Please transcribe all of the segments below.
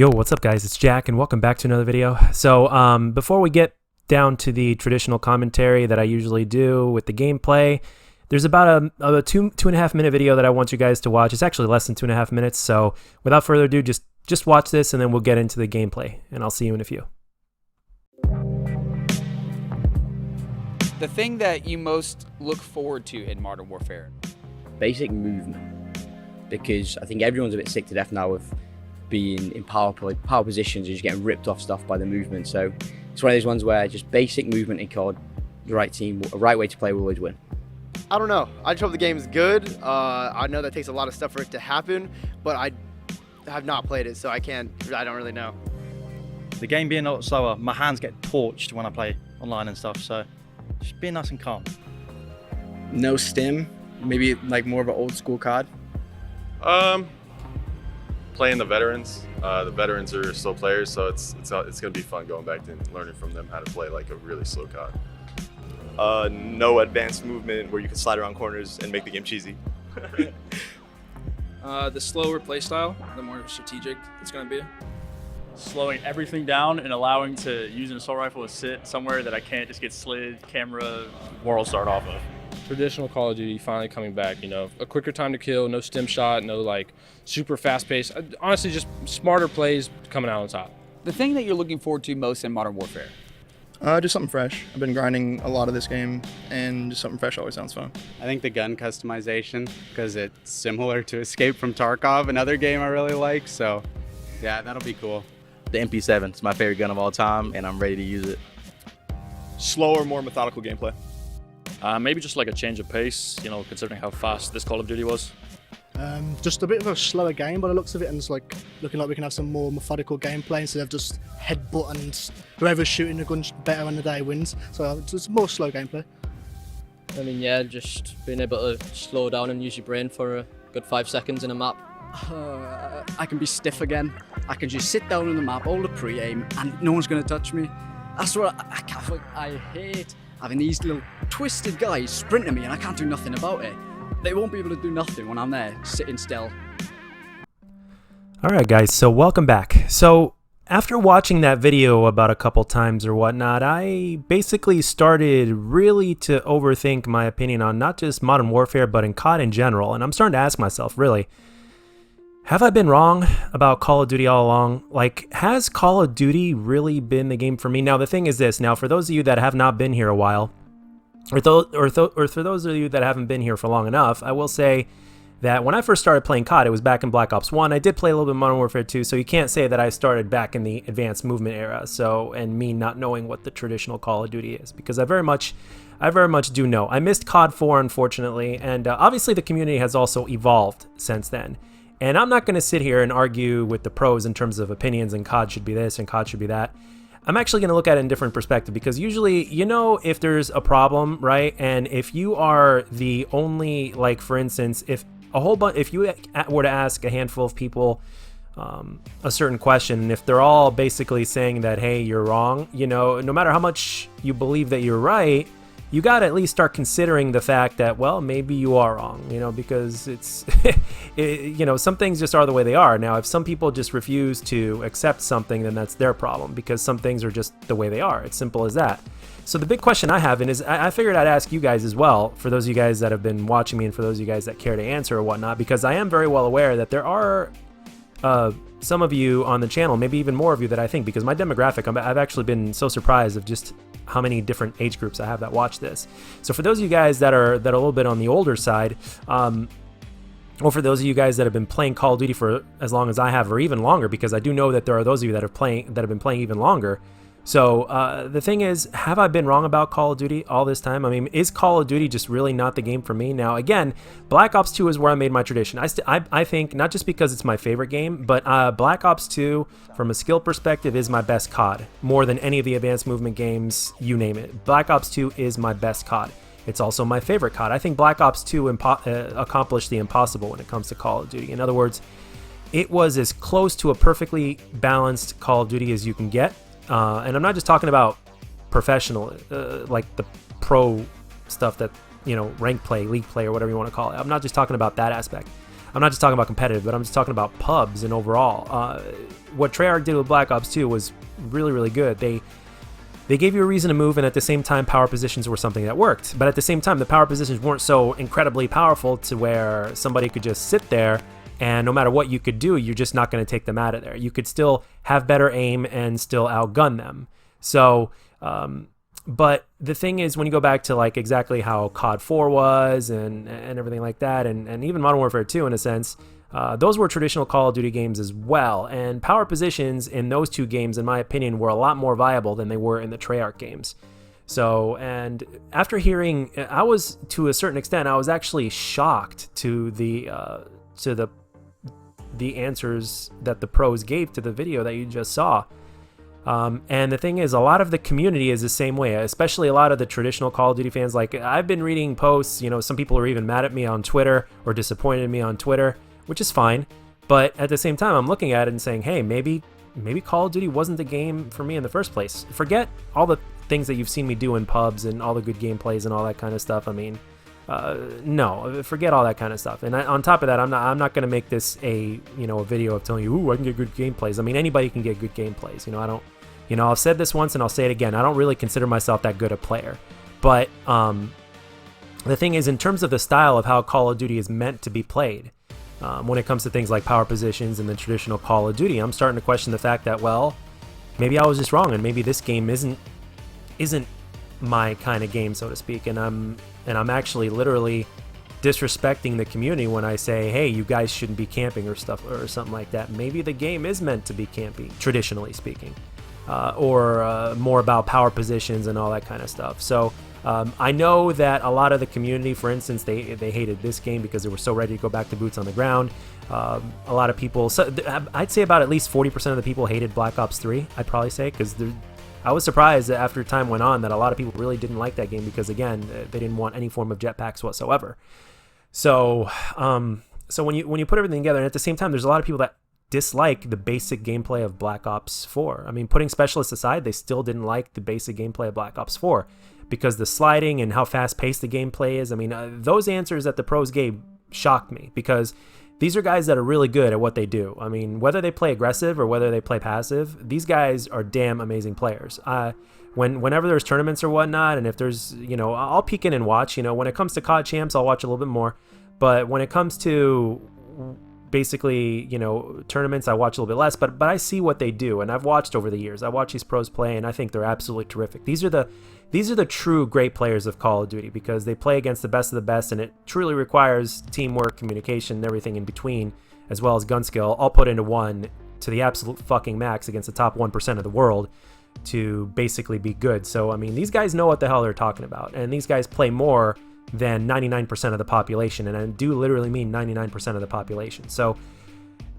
Yo, what's up guys? It's Jack and welcome back to another video. So before we get down to the traditional commentary that I usually do with the gameplay, there's about a two and a half minute video that I want you guys to watch. It's actually less than 2.5 minutes. So without further ado, just watch this and then we'll get into the gameplay and I'll see you in a few. The thing that you most look forward to in Modern Warfare? Basic movement, because I think everyone's a bit sick to death now of being in power positions and just getting ripped off stuff by the movement. So it's one of those ones where just basic movement in COD, the right team, a right way to play will always win. I don't know. I just hope the game is good. I know that takes a lot of stuff for it to happen, but I have not played it, so I don't really know. The game being a lot slower, my hands get torched when I play online and stuff, so just being nice and calm. No stim, maybe like more of an old school COD. Playing the veterans. The veterans are slow players, so it's gonna be fun going back and learning from them how to play like a really slow COD. No advanced movement where you can slide around corners and make the game cheesy. The slower play style, the more strategic it's going to be. Slowing everything down and allowing to use an assault rifle to sit somewhere that I can't just get slid, camera, world start off of. Traditional Call of Duty finally coming back, you know, a quicker time to kill, no stim shot, no like super fast pace. Honestly, just smarter plays coming out on top. The thing that you're looking forward to most in Modern Warfare? Just something fresh. I've been grinding a lot of this game, and just something fresh always sounds fun. I think the gun customization, because it's similar to Escape from Tarkov, another game I really like, so yeah, that'll be cool. The MP7, it's my favorite gun of all time, and I'm ready to use it. Slower, more methodical gameplay. Maybe just like a change of pace, you know, considering how fast this Call of Duty was. Just a bit of a slower game by the looks of it, and it's like looking like we can have some more methodical gameplay instead of just headbutt and whoever's shooting the gun better on the day wins. So it's more slow gameplay. I mean, yeah, just being able to slow down and use your brain for a good 5 seconds in a map. I can be stiff again. I can just sit down on the map, hold a pre-aim, and no one's going to touch me. That's what I hate. Having these little twisted guys sprinting me and I can't do nothing about it. They won't be able to do nothing when I'm there, sitting still. Alright guys, so welcome back. So after watching that video about a couple times or whatnot, I basically started really to overthink my opinion on not just Modern Warfare, but in COD in general. And I'm starting to ask myself, really, have I been wrong about Call of Duty all along? Like, has Call of Duty really been the game for me? Now, the thing is this. Now, for those of you that have not been here a while, or for those of you that haven't been here for long enough, I will say that when I first started playing COD, it was back in Black Ops 1. I did play a little bit of Modern Warfare 2, so you can't say that I started back in the advanced movement era, and me not knowing what the traditional Call of Duty is, because I very much do know. I missed COD 4, unfortunately, and obviously the community has also evolved since then. And I'm not going to sit here and argue with the pros in terms of opinions and COD should be this and COD should be that. I'm actually going to look at it in a different perspective, because usually, you know, if there's a problem, right, and if you are the only, like, for instance, if you were to ask a handful of people a certain question, and if they're all basically saying that, hey, you're wrong, you know, no matter how much you believe that you're right, you got to at least start considering the fact that, well, maybe you are wrong, you know, because it's, you know, some things just are the way they are. Now, if some people just refuse to accept something, then that's their problem, because some things are just the way they are. It's simple as that. So the big question I have, and is I figured I'd ask you guys as well, for those of you guys that have been watching me and for those of you guys that care to answer or whatnot, because I am very well aware that there are some of you on the channel, maybe even more of you that I think, because my demographic, I've actually been so surprised of just how many different age groups I have that watch this. So for those of you guys that are a little bit on the older side, or for those of you guys that have been playing Call of Duty for as long as I have, or even longer, because I do know that there are those of you that have been playing even longer. So the thing is, have I been wrong about Call of Duty all this time? I mean, is Call of Duty just really not the game for me? Now, again, Black Ops 2 is where I made my tradition. I think, not just because it's my favorite game, but Black Ops 2, from a skill perspective, is my best COD. More than any of the advanced movement games, you name it. Black Ops 2 is my best COD. It's also my favorite COD. I think Black Ops 2 accomplished the impossible when it comes to Call of Duty. In other words, it was as close to a perfectly balanced Call of Duty as you can get. And I'm not just talking about professional, like the pro stuff that, you know, rank play, league play, or whatever you want to call it. I'm not just talking about that aspect. I'm not just talking about competitive, but I'm just talking about pubs and overall. What Treyarch did with Black Ops 2 was really, really good. They gave you a reason to move, and at the same time, power positions were something that worked. But at the same time, the power positions weren't so incredibly powerful to where somebody could just sit there, and no matter what you could do, you're just not going to take them out of there. You could still have better aim and still outgun them. So, but the thing is, when you go back to like exactly how COD 4 was and everything like that, and even Modern Warfare 2 in a sense, those were traditional Call of Duty games as well, and power positions in those two games, in my opinion, were a lot more viable than they were in the Treyarch games. So, and after hearing, I was, to a certain extent, I was actually shocked to the answers that the pros gave to the video that you just saw. And the thing is, a lot of the community is the same way, especially a lot of the traditional Call of Duty fans. Like, I've been reading posts, some people are even mad at me on Twitter or disappointed in me on Twitter, which is fine. But at the same time, I'm looking at it and saying, hey, maybe Call of Duty wasn't the game for me in the first place. Forget all the things that you've seen me do in pubs and all the good gameplays and all that kind of stuff. I mean, no, forget all that kind of stuff. And on top of that, I'm not going to make this a video of telling you, ooh, I can get good gameplays. I mean, anybody can get good gameplays. I've said this once and I'll say it again. I don't really consider myself that good a player. But the thing is, in terms of the style of how Call of Duty is meant to be played, when it comes to things like power positions and the traditional Call of Duty, I'm starting to question the fact that, well, maybe I was just wrong, and maybe this game isn't my kind of game, so to speak, and I'm actually literally disrespecting the community when I say, hey, you guys shouldn't be camping or stuff or something like that. Maybe the game is meant to be camping, traditionally speaking, or more about power positions and all that kind of stuff. So I know that a lot of the community, for instance, they hated this game because they were so ready to go back to boots on the ground. A lot of people, so I'd say about at least 40% of the people hated Black Ops 3, I'd probably say, because I was surprised that after time went on that a lot of people really didn't like that game because, again, they didn't want any form of jetpacks whatsoever. So so when you put everything together, and at the same time, there's a lot of people that dislike the basic gameplay of Black Ops 4. I mean, putting specialists aside, they still didn't like the basic gameplay of Black Ops 4 because the sliding and how fast-paced the gameplay is. I mean, those answers that the pros gave shocked me because these are guys that are really good at what they do. I mean, whether they play aggressive or whether they play passive, these guys are damn amazing players. Whenever there's tournaments or whatnot, and if there's, I'll peek in and watch. When it comes to COD champs, I'll watch a little bit more. But when it comes to basically, tournaments, I watch a little bit less. But I see what they do, and I've watched over the years. I watch these pros play, and I think they're absolutely terrific. These are the true great players of Call of Duty because they play against the best of the best, and it truly requires teamwork, communication, and everything in between, as well as gun skill, all put into one to the absolute fucking max against the top 1% of the world to basically be good. So, I mean, these guys know what the hell they're talking about, and these guys play more than 99% of the population, and I do literally mean 99% of the population. So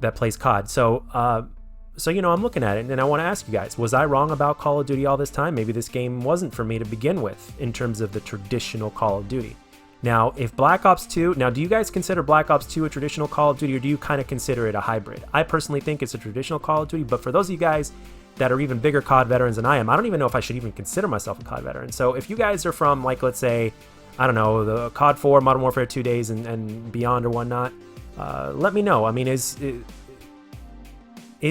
that plays COD. So, I'm looking at it, and I want to ask you guys, was I wrong about Call of Duty all this time? Maybe this game wasn't for me to begin with in terms of the traditional Call of Duty. Now, if Black Ops 2, do you guys consider Black Ops 2 a traditional Call of Duty, or do you kind of consider it a hybrid? I personally think it's a traditional Call of Duty, but for those of you guys that are even bigger COD veterans than I am, I don't even know if I should even consider myself a COD veteran. So if you guys are from, like, let's say, I don't know, the COD 4, Modern Warfare 2 days and beyond or whatnot, let me know. I mean, is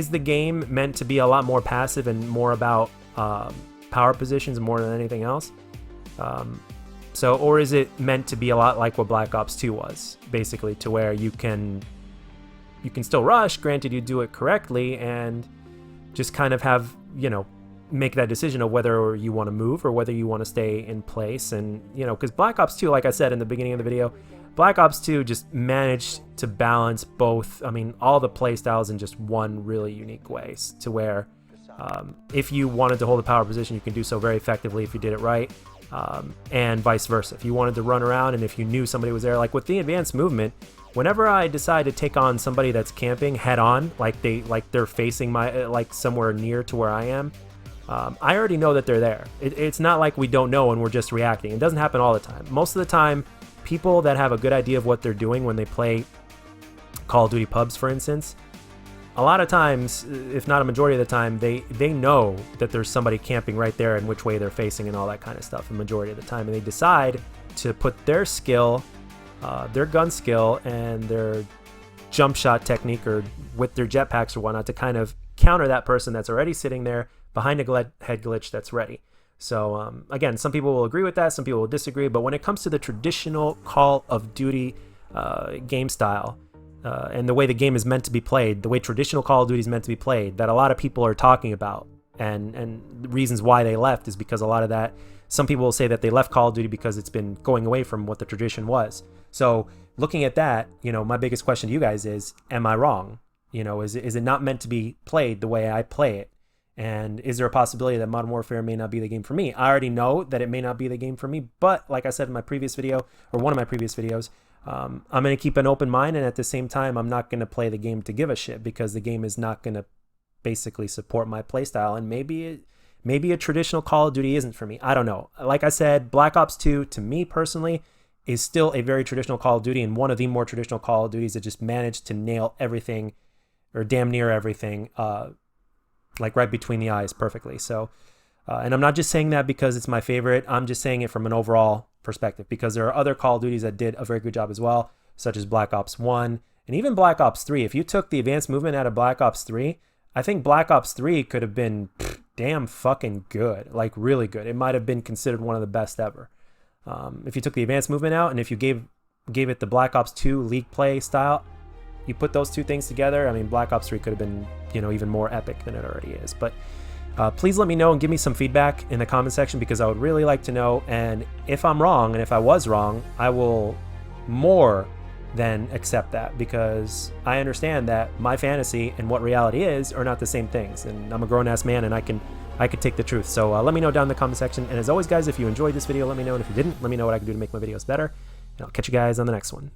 the game meant to be a lot more passive and more about power positions more than anything else? Or is it meant to be a lot like what Black Ops 2 was, basically, to where you can still rush, granted you do it correctly, and just kind of have, make that decision of whether you want to move or whether you want to stay in place. And, because Black Ops 2, like I said in the beginning of the video, Black Ops 2 just managed to balance both, all the play styles in just one really unique way, to where if you wanted to hold a power position, you can do so very effectively if you did it right, and vice versa. If you wanted to run around and if you knew somebody was there, like with the advanced movement, whenever I decide to take on somebody that's camping head on, like they're facing somewhere near to where I am, I already know that they're there. It's not like we don't know and we're just reacting. It doesn't happen all the time. Most of the time, people that have a good idea of what they're doing when they play Call of Duty pubs, for instance, a lot of times, if not a majority of the time, they know that there's somebody camping right there and which way they're facing and all that kind of stuff the majority of the time. And they decide to put their skill, their gun skill, and their jump shot technique or with their jetpacks or whatnot to kind of counter that person that's already sitting there behind a head glitch that's ready. So again, some people will agree with that, some people will disagree, but when it comes to the traditional Call of Duty game style, and the way the game is meant to be played, the way traditional Call of Duty is meant to be played, that a lot of people are talking about, and the reasons why they left is because a lot of that, some people will say that they left Call of Duty because it's been going away from what the tradition was. So looking at that, you know, my biggest question to you guys is, am I wrong? You know, is it not meant to be played the way I play it? And is there a possibility that Modern Warfare may not be the game for me? I already know that it may not be the game for me, but like I said in my previous video, or one of my previous videos, I'm going to keep an open mind, and at the same time, I'm not going to play the game to give a shit, because the game is not going to basically support my playstyle, and maybe a traditional Call of Duty isn't for me. I don't know. Like I said, Black Ops 2, to me personally, is still a very traditional Call of Duty, and one of the more traditional Call of Duties that just managed to nail everything, or damn near everything, like right between the eyes perfectly. So, and I'm not just saying that because it's my favorite. I'm just saying it from an overall perspective, because there are other Call of Duties that did a very good job as well, such as Black Ops 1 and even Black Ops 3. If you took the advanced movement out of Black Ops 3, I think Black Ops 3 could have been damn fucking good, like really good. It might have been considered one of the best ever. If you took the advanced movement out, and if you gave it the Black Ops 2 league play style, you put those two things together, I mean, Black Ops 3 could have been, you know, even more epic than it already is. But please let me know and give me some feedback in the comment section, because I would really like to know. And if I'm wrong, and if I was wrong, I will more than accept that, because I understand that my fantasy and what reality is are not the same things. And I'm a grown-ass man, and I can take the truth. So let me know down in the comment section. And as always, guys, if you enjoyed this video, let me know. And if you didn't, let me know what I can do to make my videos better. And I'll catch you guys on the next one.